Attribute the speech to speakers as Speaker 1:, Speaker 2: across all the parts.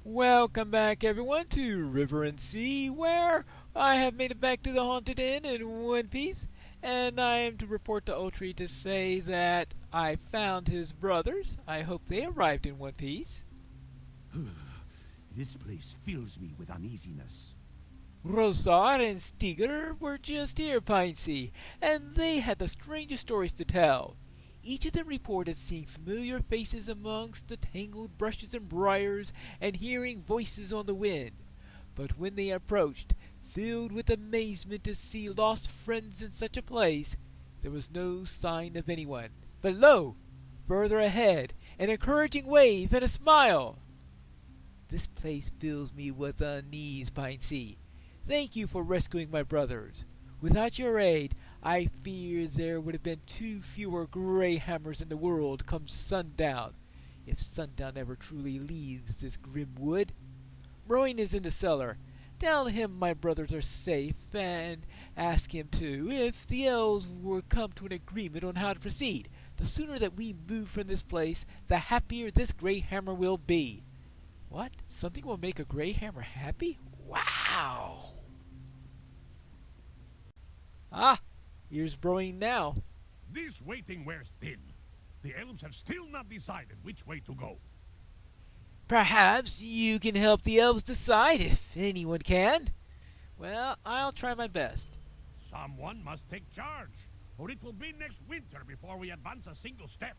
Speaker 1: Welcome back, everyone, to River and Sea, where I have made it back to the Haunted Inn in one piece, and I am to report to Ultry to say that I found his brothers. I hope they arrived in one piece.
Speaker 2: This place fills me with uneasiness.
Speaker 1: Rosar and Stiger were just here, Piney, and they had the strangest stories to tell. Each of them reported seeing familiar faces amongst the tangled brushes and briars and hearing voices on the wind. But when they approached, filled with amazement to see lost friends in such a place, there was no sign of anyone. But lo! Further ahead, an encouraging wave and a smile. This place fills me with unease, Piney. Thank you for rescuing my brothers. Without your aid, I fear there would have been too fewer gray hammers in the world come sundown, if sundown ever truly leaves this grim wood. Brewing is in the cellar. Tell him my brothers are safe, and ask him, too, if the elves will come to an agreement on how to proceed. The sooner that we move from this place, the happier this gray hammer will be. What? Something will make a gray hammer happy? Wow! Ah, here's Brewing now.
Speaker 3: This waiting wears thin. The elves have still not decided which way to go.
Speaker 1: Perhaps you can help the elves decide, if anyone can. Well, I'll try my best.
Speaker 3: Someone must take charge, or it will be next winter before we advance a single step.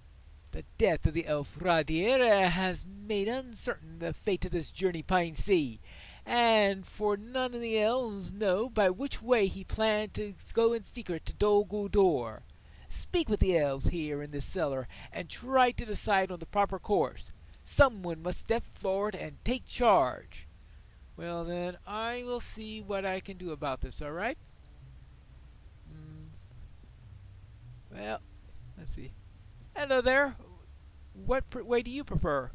Speaker 1: The death of the elf Radier has made uncertain the fate of this journey Pine Sea, and for none of the elves know by which way he planned to go in secret to Dol Guldur. Speak with the elves here in this cellar, and try to decide on the proper course. Someone must step forward and take charge. Well then, I will see what I can do about this, alright? Well, let's see. Hello there. What way do you prefer?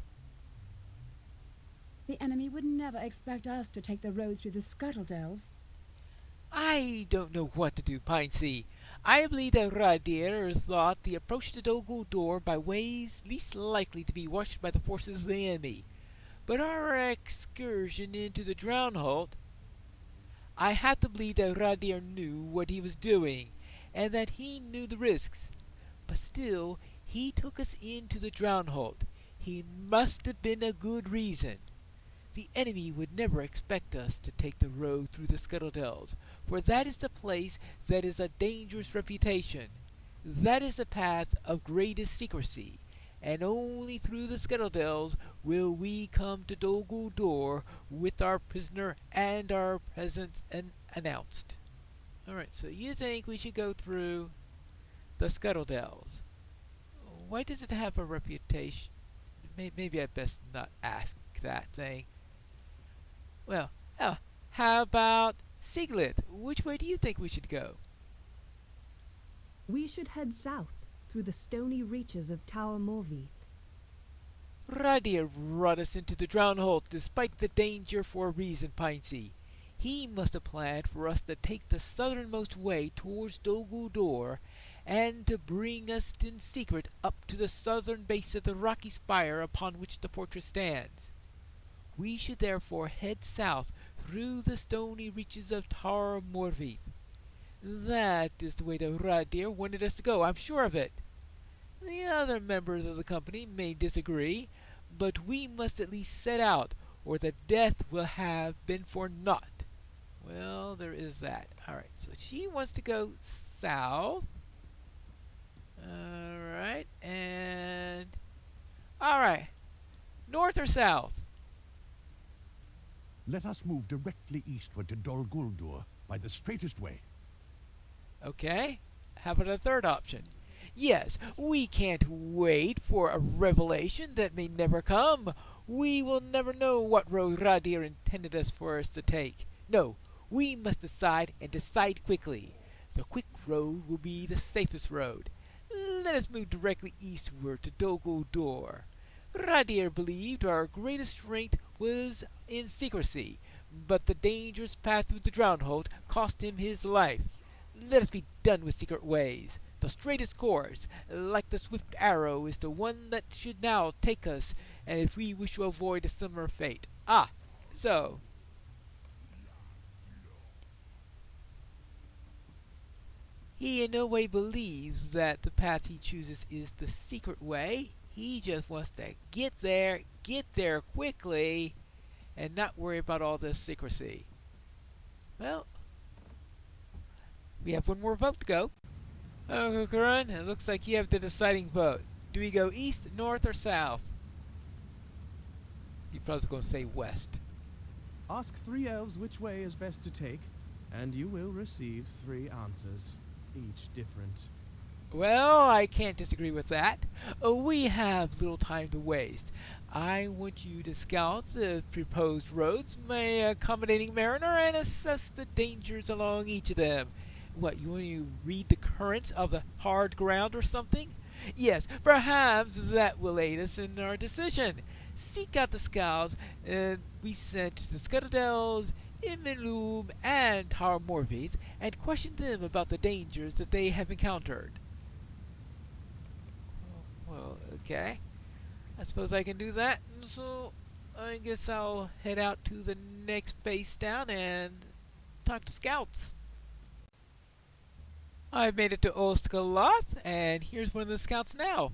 Speaker 4: The enemy would never expect us to take the road through the Scuttledells.
Speaker 1: I don't know what to do, Piney. I believe that Radier thought the approach to Dol Guldur by ways least likely to be watched by the forces of the enemy. But our excursion into the Drownholt, I have to believe that Radier knew what he was doing, and that he knew the risks. But still, he took us into the Drownholt. He must have been a good reason. The enemy would never expect us to take the road through the Scuttledells, for that is the place that is a dangerous reputation. That is the path of greatest secrecy, and only through the Scuttledells will we come to Dol Guldur with our prisoner and our presence announced. Alright, so you think we should go through the Scuttledells. Why does it have a reputation? Maybe I best not ask that thing. Well, how about Siglith? Which way do you think we should go?
Speaker 5: We should head south through the stony reaches of Tower Morvith.
Speaker 1: Radier brought us into the Drownholt despite the danger for a reason, Piney. He must have planned for us to take the southernmost way towards Dol Guldur, and to bring us in secret up to the southern base of the rocky spire upon which the fortress stands. We should therefore head south through the stony reaches of Tower Morvith. That is the way that Radier wanted us to go, I'm sure of it. The other members of the company may disagree, but we must at least set out, or the death will have been for naught. Well, there is that. Alright, so she wants to go south. Alright, and... Alright, north or south?
Speaker 3: Let us move directly eastward to Dol Guldur by the straightest way.
Speaker 1: Okay, how about a third option? Yes, we can't wait for a revelation that may never come. We will never know what road Radier intended us for us to take. No, we must decide, and decide quickly. The quick road will be the safest road. Let us move directly eastward to Dol Guldur. Radier believed our greatest strength was in secrecy, but the dangerous path through the Drownholt cost him his life. Let us be done with secret ways. The straightest course, like the swift arrow, is the one that should now take us, and if we wish to avoid a similar fate. Ah, so he in no way believes that the path he chooses is the secret way. He just wants to get there quickly, and not worry about all this secrecy. Well, we have one more vote to go. Oh, Karan, it looks like you have the deciding vote. Do we go east, north, or south? He's probably going to say west.
Speaker 6: Ask 3 elves which way is best to take, and you will receive 3 answers, each different.
Speaker 1: Well, I can't disagree with that. We have little time to waste. I want you to scout the proposed roads, my accommodating mariner, and assess the dangers along each of them. What, you want to read the currents of the hard ground or something? Yes, perhaps that will aid us in our decision. Seek out the scouts we sent to the Scuttledales, Imminloom, and Tower Morphes, and question them about the dangers that they have encountered. Well, okay. I suppose I can do that. So, I guess I'll head out to the next base down and talk to scouts. I've made it to Ostkaloth, and here's one of the scouts now.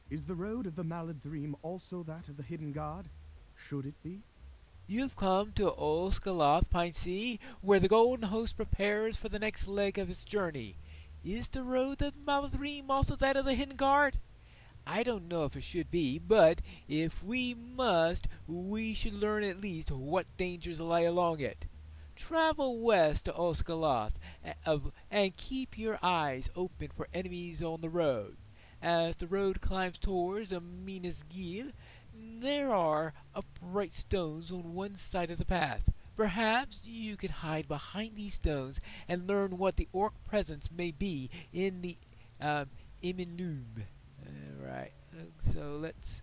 Speaker 6: Is the road of the Maladream also that of the Hidden God? Should it be?
Speaker 1: You've come to Ostkaloth, Pine Sea, where the Golden Host prepares for the next leg of its journey. Is the road of Maladream also that of the Hidden Guard? I don't know if it should be, but if we must, we should learn at least what dangers lie along it. Travel west to Ostkaloth, and keep your eyes open for enemies on the road. As the road climbs towards Minas Gil, there are upright stones on one side of the path. Perhaps you could hide behind these stones and learn what the orc presence may be in the Imminloom. Alright, so let's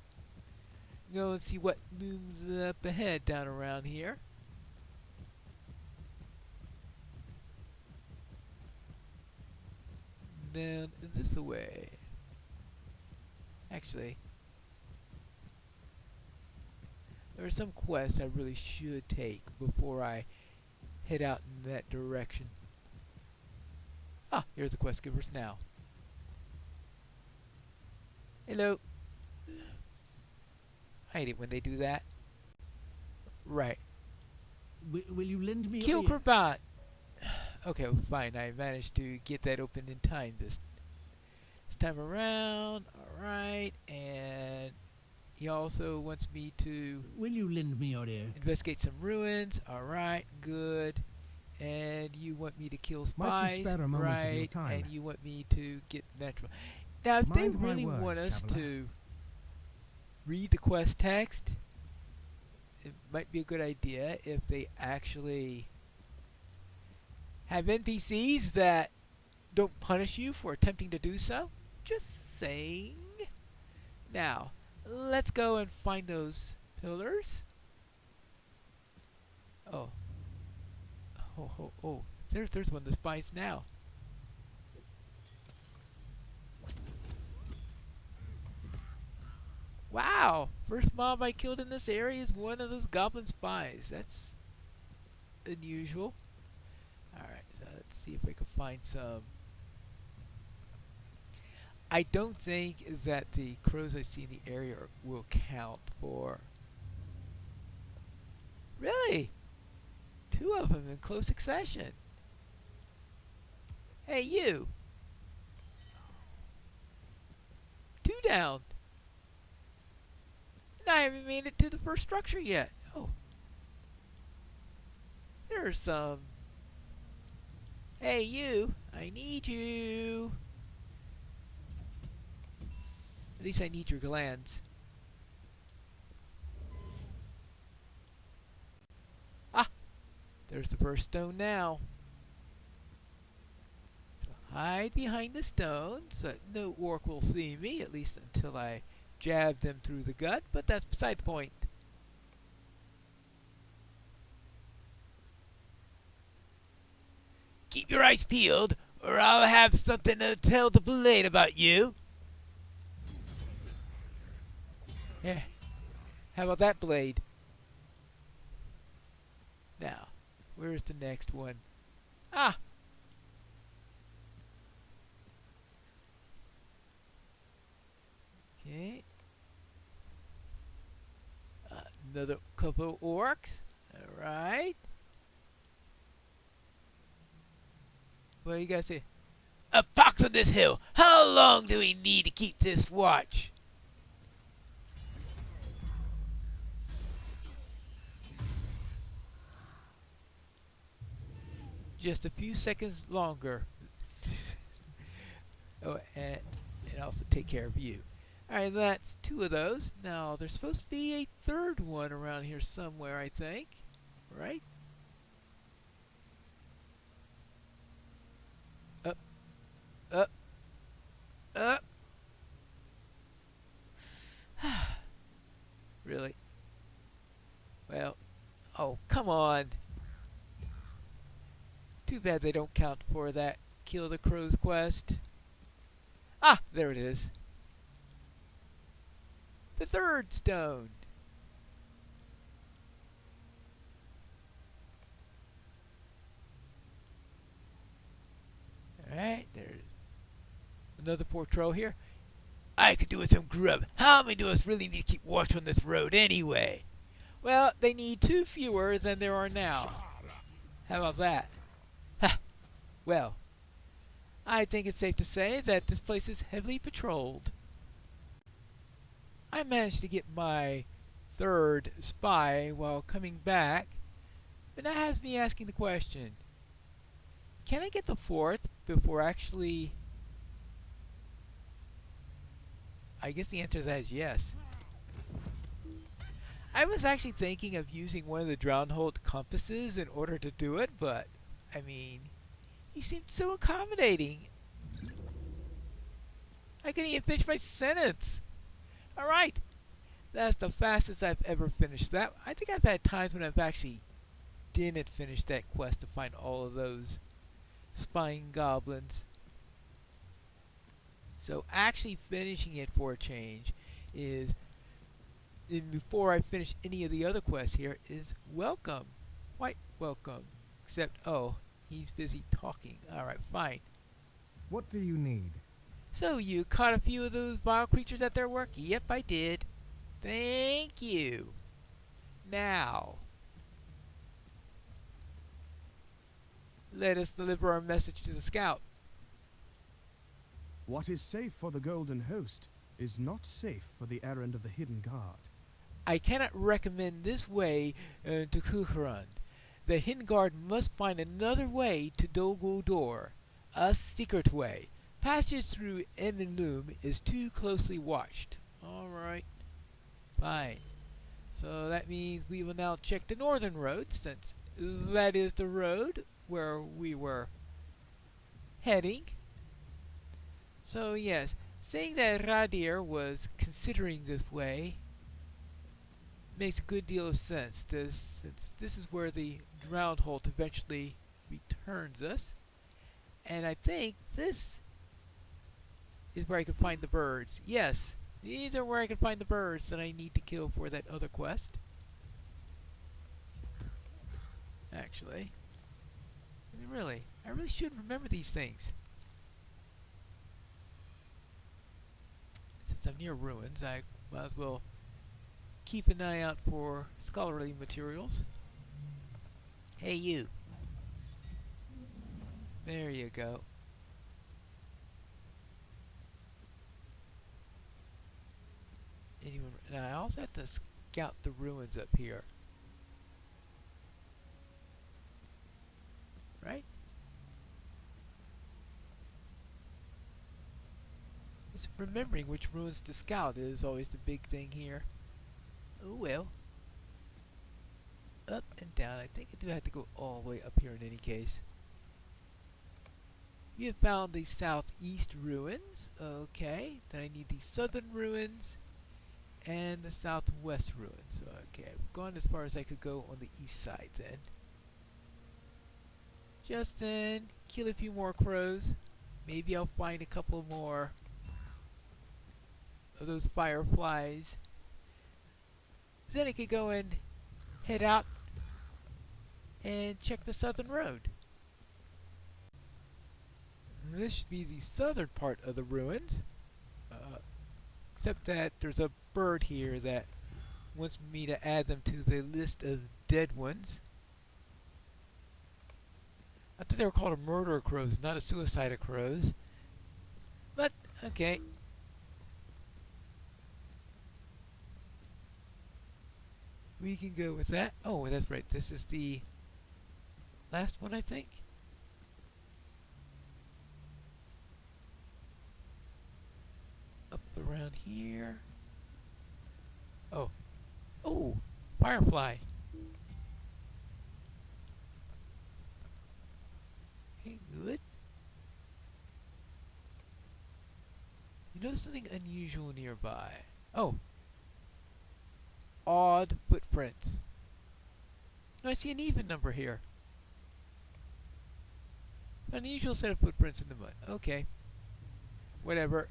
Speaker 1: go and see what looms up ahead down around here. Down this way. Actually, there are some quests I really should take before I head out in that direction. Ah, here's the quest givers now. Hello. I hate it when they do that. Right.
Speaker 7: Will you lend me
Speaker 1: Kill
Speaker 7: a...
Speaker 1: Krabat. Okay, well, fine. I managed to get that open in time this time around. Alright, and he also wants me to
Speaker 7: Will you lend me your ear?
Speaker 1: investigate some ruins. Alright, good. And you want me to kill
Speaker 2: Might you
Speaker 1: spies,
Speaker 2: spare a moment of your
Speaker 1: right?
Speaker 2: time?
Speaker 1: And you want me to get natural. Now, if
Speaker 2: Mind
Speaker 1: they
Speaker 2: my
Speaker 1: really
Speaker 2: words,
Speaker 1: want us
Speaker 2: traveler.
Speaker 1: to read the quest text, it might be a good idea if they actually have NPCs that don't punish you for attempting to do so. Just saying. Now, let's go and find those pillars. Oh. Oh. There's one of the spies now. Wow! First mob I killed in this area is one of those goblin spies. That's unusual. Alright, so let's see if I can find some. I don't think that the crows I see in the area will count for... Really? 2 of them in close succession. Hey, you! 2 down. And I haven't made it to the first structure yet. Oh. There's some... Hey, you! I need you! At least I need your glands. Ah! There's the first stone now. So hide behind the stone so that no orc will see me, at least until I jab them through the gut, but that's beside the point. Keep your eyes peeled, or I'll have something to tell the blade about you. Yeah. How about that blade? Now, where's the next one? Ah! Okay. Another couple of orcs. Alright. What do you guys say? A fox on this hill! How long do we need to keep this watch? Just a few seconds longer. Oh, and also take care of you. Alright, that's 2 of those. Now, there's supposed to be a third one around here somewhere, I think. Right? Up. Up. Up. Really? Well, oh, come on. Too bad they don't count for that Kill the Crows quest. Ah, there it is. The third stone. Alright, there's another patrol here. I could do with some grub. How many of us really need to keep watch on this road anyway? Well, they need 2 fewer than there are now. How about that? Ha! Well, I think it's safe to say that this place is heavily patrolled. I managed to get my 3rd spy while coming back, but that has me asking the question, can I get the 4th before actually... I guess the answer to that is yes. I was actually thinking of using one of the Drownhold compasses in order to do it, but, I mean, he seemed so accommodating. I couldn't even finish my sentence. Alright, that's the fastest I've ever finished that. I think I've had times when I've actually didn't finish that quest to find all of those spying goblins. So actually finishing it for a change is, and before I finish any of the other quests here, is welcome. Quite welcome. Except, oh, he's busy talking. Alright, fine.
Speaker 8: What do you need?
Speaker 1: So you caught a few of those vile creatures at their work? Yep, I did. Thank you. Now, let us deliver our message to the scout.
Speaker 6: What is safe for the Golden Host is not safe for the errand of the Hidden Guard.
Speaker 1: I cannot recommend this way to Kukuran. The Hidden Guard must find another way to Dol Guldur, a secret way. Passage through Eminlum is too closely watched. Alright. Fine. So that means we will now check the northern road, since that is the road where we were heading. So yes, saying that Radir was considering this way makes a good deal of sense, since this is where the Drownhold eventually returns us. And I think this is where I can find the birds. Yes, these are where I can find the birds that I need to kill for that other quest. Actually, I mean, really, I really should remember these things. Since I'm near ruins, I might as well keep an eye out for scholarly materials. Hey, you. There you go. Anyone? Now I also have to scout the ruins up here. Right? It's remembering which ruins to scout is always the big thing here. Oh well. Up and down. I think I do have to go all the way up here in any case. You have found the southeast ruins. Okay. Then I need the southern ruins and the southwest ruins. Okay, I've gone as far as I could go on the east side then. Just then, kill a few more crows. Maybe I'll find a couple more of those fireflies. Then I could go and head out and check the southern road. This should be the southern part of the ruins, except that there's a bird here that wants me to add them to the list of dead ones. I thought they were called a murder of crows, not a suicide of crows. But, okay. We can go with that. Oh, that's right. This is the last one, I think. Up around here. Oh. Oh! Firefly! Okay, good. You notice something unusual nearby. Oh! Odd footprints. No, I see an even number here. Unusual set of footprints in the mud. Okay. Whatever.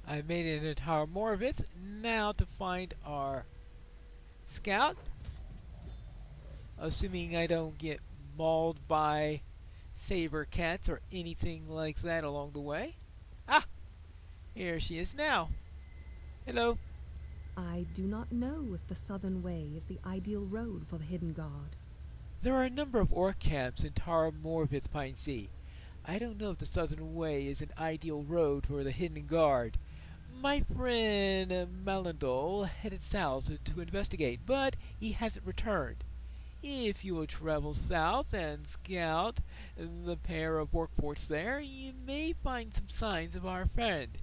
Speaker 1: I made it into Tower Morvith. Now to find our scout. Assuming I don't get mauled by saber cats or anything like that along the way. Ah! Here she is now. Hello.
Speaker 5: I do not know if the Southern Way is the ideal road for the Hidden Guard.
Speaker 1: There are a number of orc camps in Tara Morvith Pine Sea. I don't know if the Southern Way is an ideal road for the Hidden Guard. My friend Malindol headed south to investigate, but he hasn't returned. If you will travel south and scout the pair of orc forts there, you may find some signs of our friend.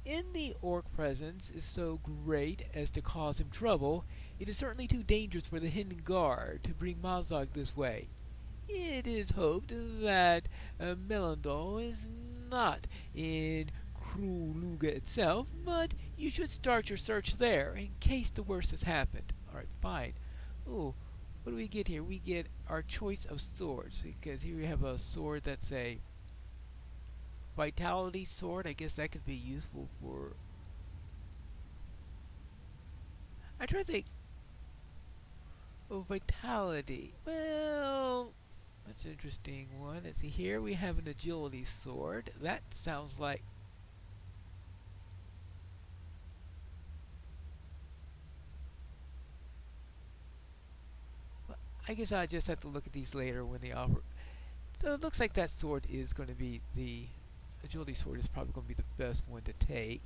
Speaker 1: In the orc presence is so great as to cause him trouble, it is certainly too dangerous for the Hidden Guard to bring Mazog this way. It is hoped that Melindol is not in Kruluga itself, but you should start your search there in case the worst has happened. Alright, fine. Ooh, what do we get here? We get our choice of swords, because here we have a sword that's a vitality sword. I guess that could be useful for... I try to think... Oh, vitality. Well, that's an interesting one. Let's see, here we have an agility sword. That sounds like... Well, I guess I'll just have to look at these later when they offer... So it looks like that sword is going to be the... Agility sword is probably going to be the best one to take.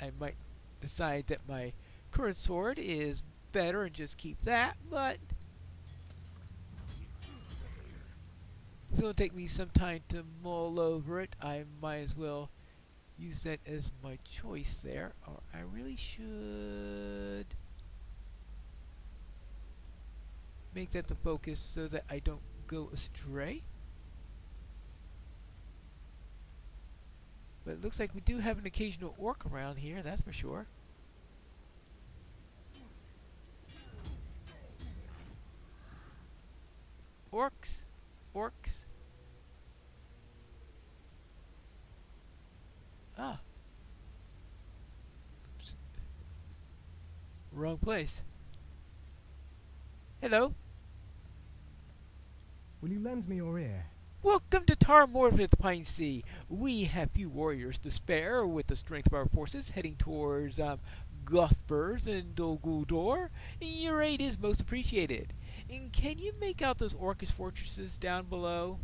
Speaker 1: I might decide that my current sword is better and just keep that, but it's going to take me some time to mull over it. I might as well use that as my choice there, or I really should make that the focus so that I don't go astray. But it looks like we do have an occasional orc around here, that's for sure. Orcs. Orcs. Ah. Oops. Wrong place. Hello.
Speaker 8: Will you lend me your ear?
Speaker 1: Welcome to Tar Morvith Pine Sea. We have few warriors to spare with the strength of our forces heading towards Gothburs and Dol Guldur. Your aid is most appreciated. And can you make out those orcish fortresses down below?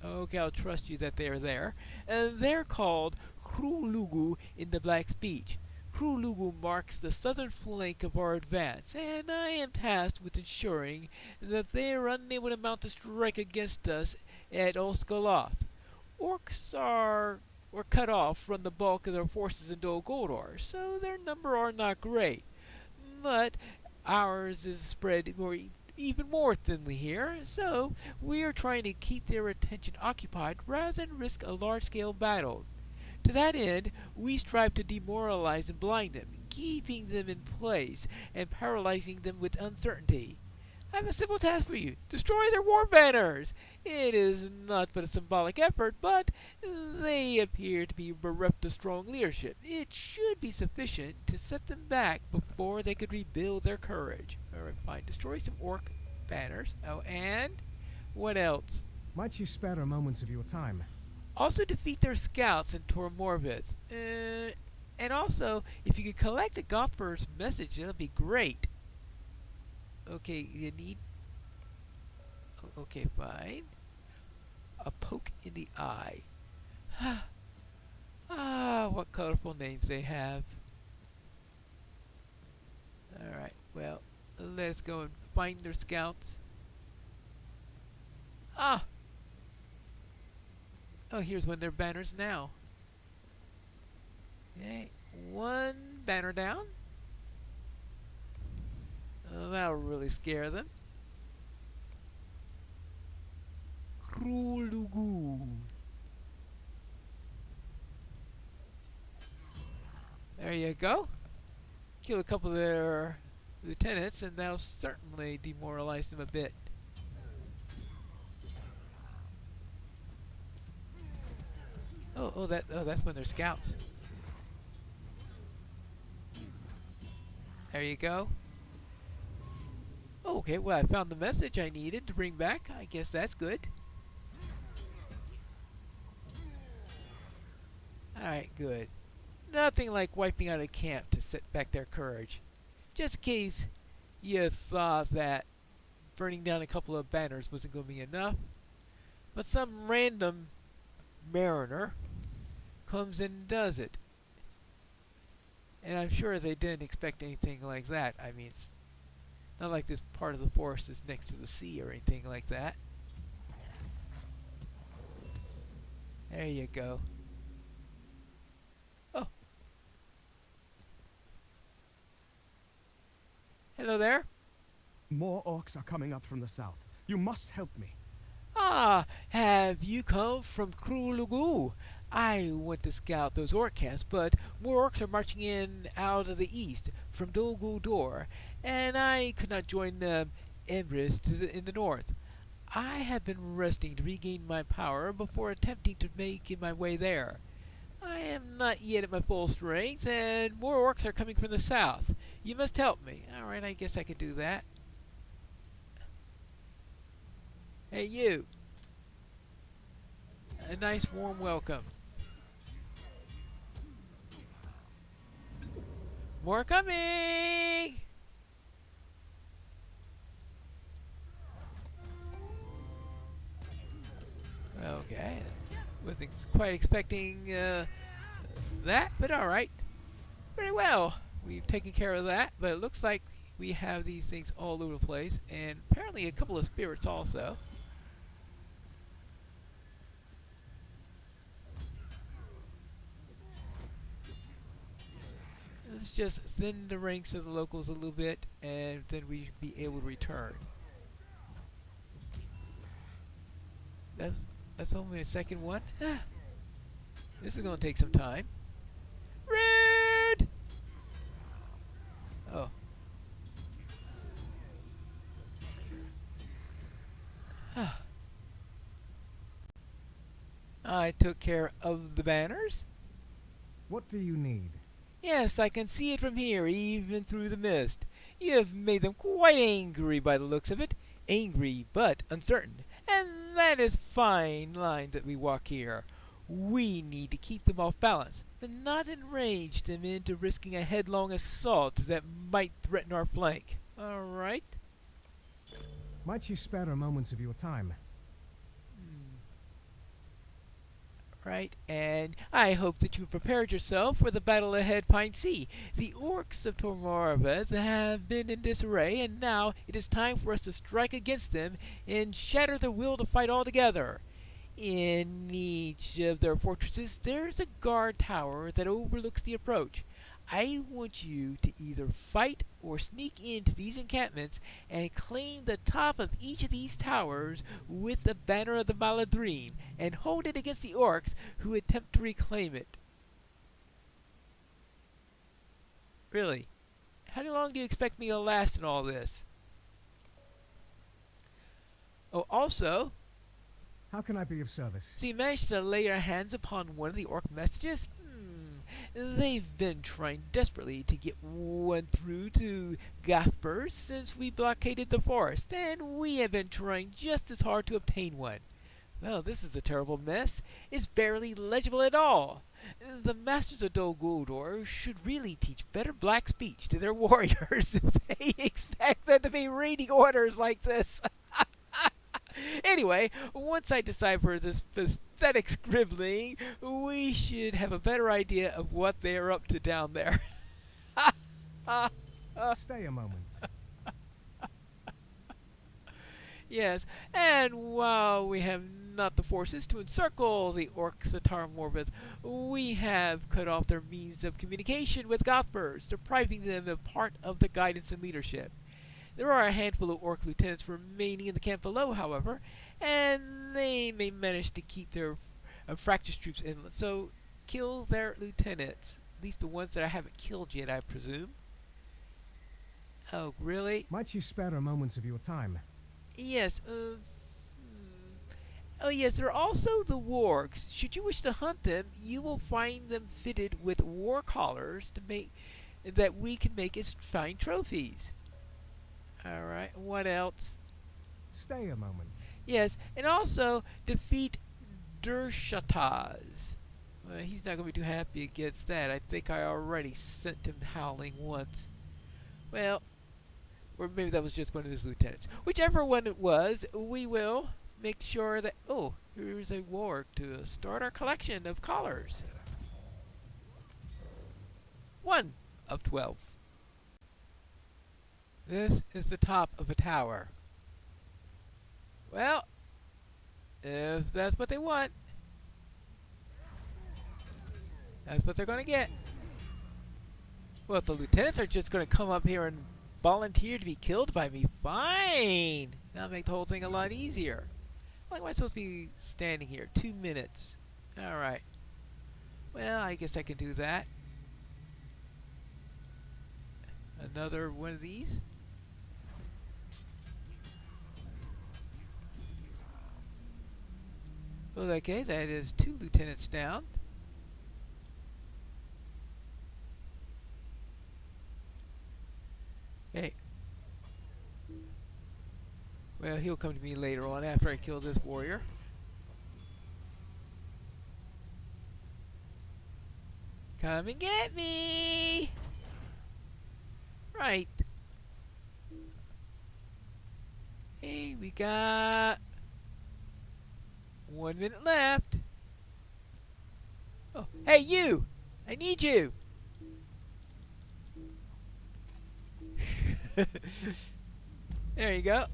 Speaker 1: Okay, I'll trust you that they are there. They're called Krulugu in the Black Speech. Krulugu marks the southern flank of our advance, and I am tasked with ensuring that they are unable to mount a strike against us at Osgoloth. Orcs were cut off from the bulk of their forces in Dol Guldur, so their number are not great. But ours is spread even more thinly here, so we are trying to keep their attention occupied rather than risk a large-scale battle. To that end, we strive to demoralize and blind them, keeping them in place and paralyzing them with uncertainty. I have a simple task for you. Destroy their war banners. It is not but a symbolic effort, but they appear to be bereft of strong leadership. It should be sufficient to set them back before they could rebuild their courage. Alright, fine. Destroy some orc banners. Oh, and what else?
Speaker 8: Might you spare a moment of your time?
Speaker 1: Also defeat their scouts in Tor Morvith. And also, if you could collect the Gothber's message, that'll be great. Okay, you need... Okay, fine. A poke in the eye. What colorful names they have. Alright, well, let's go and find their scouts. Ah! Oh, here's one of their banners now. Okay, one banner down. Oh, that'll really scare them. Krulugu. There you go. Kill a couple of their lieutenants, and that'll certainly demoralize them a bit. That's when they're scouts. There you go. Okay, well, I found the message I needed to bring back. I guess that's good. Alright, good. Nothing like wiping out a camp to set back their courage. Just in case you thought that burning down a couple of banners wasn't going to be enough. But some random mariner comes in and does it. And I'm sure they didn't expect anything like that. I mean, it's not like this part of the forest is next to the sea or anything like that. There you go. Oh. Hello there.
Speaker 6: More orcs are coming up from the south. You must help me.
Speaker 1: Ah, have you come from Krulugu? I went to scout those orc camps, but more orcs are marching in out of the east from Dol Guldur, and I could not join Emrys in the north. I have been resting to regain my power before attempting to make my way there. I am not yet at my full strength, and more orcs are coming from the south. You must help me. Alright, I guess I could do that. Hey, you. A nice warm welcome. More coming! Okay. Wasn't quite expecting that, but alright. Very well. We've taken care of that, but it looks like we have these things all over the place, and apparently a couple of spirits also. Let's just thin the ranks of the locals a little bit, and then we should be able to return. That's only a second one. This is going to take some time. Rude! Oh. I took care of the banners.
Speaker 8: What do you need?
Speaker 1: Yes, I can see it from here, even through the mist. You have made them quite angry by the looks of it. Angry, but uncertain. And that is fine line that we walk here. We need to keep them off balance, but not enrage them into risking a headlong assault that might threaten our flank. All right?
Speaker 8: Might you spare a moment of your time?
Speaker 1: Right, and I hope that you've prepared yourself for the battle ahead, Pine Sea. The orcs of Tormarveth have been in disarray, and now it is time for us to strike against them and shatter their will to fight altogether. In each of their fortresses, there's a guard tower that overlooks the approach. I want you to either fight or sneak into these encampments and claim the top of each of these towers with the banner of the Maladrim and hold it against the orcs who attempt to reclaim it. Really? How long do you expect me to last in all this? also,
Speaker 8: How can I be of service?
Speaker 1: so you managed to lay your hands upon one of the orc messages? They've been trying desperately to get one through to Gathburst since we blockaded the forest, and we have been trying just as hard to obtain one. Well, this is a terrible mess. It's barely legible at all. The Masters of Dol Guldur should really teach better black speech to their warriors if they expect them to be reading orders like this. Anyway, once I decipher this pathetic scribbling, we should have a better idea of what they are up to down there.
Speaker 8: Stay a moment.
Speaker 1: Yes, and while we have not the forces to encircle the orcs at Tar Morvith, we have cut off their means of communication with Gothburst, depriving them of part of the guidance and leadership. There are a handful of orc lieutenants remaining in the camp below, however, and they may manage to keep their fractious troops inland. So kill their lieutenants, at least the ones that I haven't killed yet, I presume. Oh, really?
Speaker 8: Might you spare a moment of your time?
Speaker 1: Yes, Oh yes, there are also the wargs. Should you wish to hunt them, you will find them fitted with war collars to make that we can make as fine trophies. Alright, what else?
Speaker 8: Stay a moment.
Speaker 1: Yes, and also defeat Dershataz. He's not going to be too happy against that. I think I already sent him howling once. Well, or maybe that was just one of his lieutenants. Whichever one it was, we will make sure that... Oh, here's a warg to start our collection of collars. 1 of 12. This is the top of a tower. Well, if that's what they want, that's what they're going to get. Well, if the lieutenants are just going to come up here and volunteer to be killed by me, fine! That'll make the whole thing a lot easier. How long am I supposed to be standing here? 2 minutes. Alright. Well, I guess I can do that. Another one of these. Well, okay, that is 2 lieutenants down. Hey. Well, he'll come to me later on after I kill this warrior. Come and get me! Right. Hey, we got 1 minute left. Oh, hey you! I need you! There you go.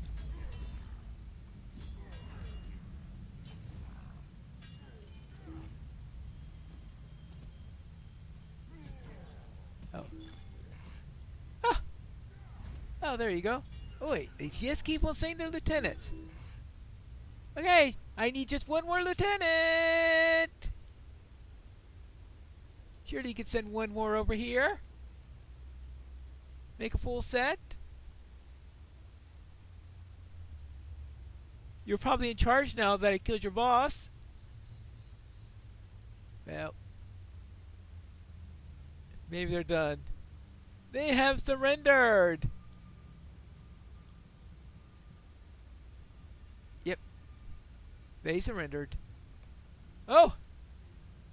Speaker 1: Oh. Ah. Oh, there you go. Oh wait, they just keep on saying they're lieutenants. Okay, I need just 1 more lieutenant. Surely you could send 1 more over here. Make a full set. You're probably in charge now that I killed your boss. Well, maybe they're done. They have surrendered. Yep. They surrendered. Oh!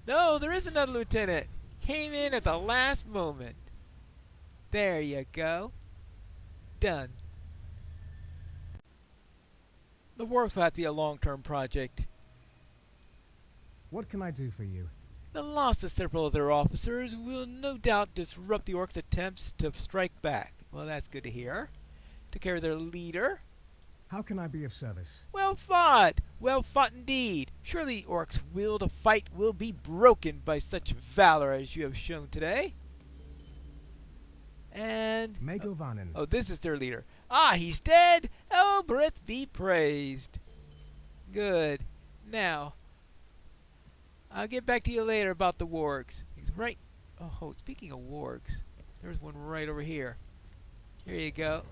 Speaker 1: No, there is another lieutenant. Came in at the last moment. There you go. Done. The work will have to be a long-term project.
Speaker 8: What can I do for you?
Speaker 1: The loss of several of their officers will no doubt disrupt the orcs' attempts to strike back. Well, that's good to hear. Took care of their leader.
Speaker 8: How can I be of service?
Speaker 1: Well fought! Well fought indeed. Surely the orcs' will to fight will be broken by such valor as you have shown today. And...
Speaker 8: Megovanen.
Speaker 1: Oh, this is their leader. Ah, he's dead! Oh, Brith be praised. Good. Now, I'll get back to you later about the wargs. He's right... Oh, speaking of wargs, there's one right over here. Here you go.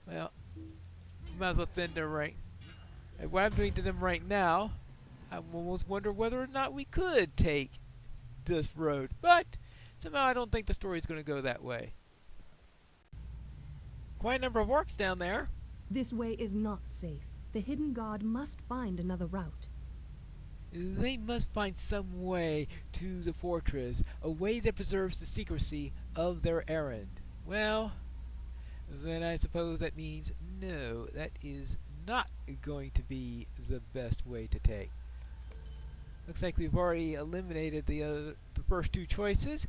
Speaker 1: Well, Might as well send them right. And what I'm doing to them right now, I almost wonder whether or not we could take this road. But somehow I don't think the story's going to go that way. Quite a number of orcs down there.
Speaker 5: This way is not safe. The hidden god must find another route.
Speaker 1: They must find some way to the fortress, a way that preserves the secrecy of their errand. Well, then I suppose that means no, that is not going to be the best way to take. Looks like we've already eliminated the first two choices,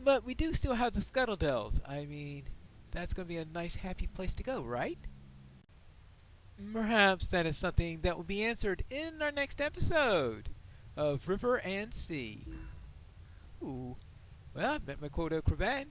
Speaker 1: but we do still have the Scuttle Dells. I mean, that's going to be a nice, happy place to go, right? Perhaps that is something that will be answered in our next episode of River and Sea. Ooh. Well, I've met my quota of cravat.